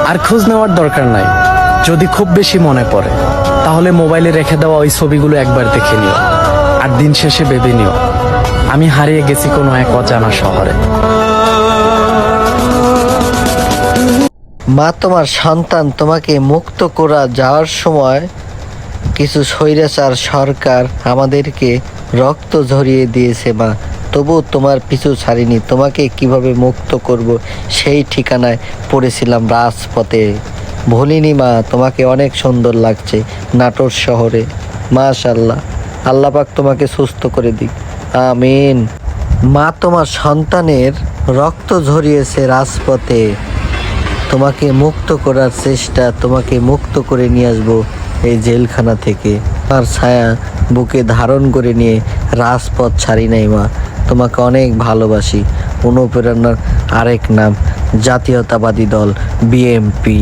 আর খোঁজ নেওয়ার দরকার নাই। যদি খুব বেশি মনে পড়ে তাহলে মোবাইলে রেখে দেওয়া ওই ছবিগুলো একবার দেখে নিও, আর দিন শেষে ভেবে নিও আমি হারিয়ে গেছি কোনো এক অজানা শহরে। মা, তোমার সন্তান তোমাকে মুক্ত করা যাওয়ার সময় কিছু স্বৈরাচার সরকার আমাদেরকে রক্ত ঝরিয়ে দিয়েছে মা, তবু তোমার পিছু ছাড়িনি। তোমাকে কিভাবে মুক্ত করব সেই ঠিকানায় পড়েছিলাম রাজপথে। ভুলিনি মা, তোমাকে অনেক সুন্দর লাগছে নাটোর শহরে। মাশাআল্লাহ, আল্লাহ পাক তোমাকে সুস্থ করে দিক, আমিন। মা, তোমার সন্তানের রক্ত ঝরিয়েছে রাজপথে। তোমাকে মুক্ত করার চেষ্টা, তোমাকে মুক্ত করে নিয়ে আসবো এই জেলখানা থেকে। আর ছায়া বুকে ধারণ করে নিয়ে রাজপথ ছাড়ি নাই মা, তোমাকে অনেক ভালোবাসি। অনুপ্রেরণার আরেক নাম জাতীয়তাবাদী দল বিএনপি।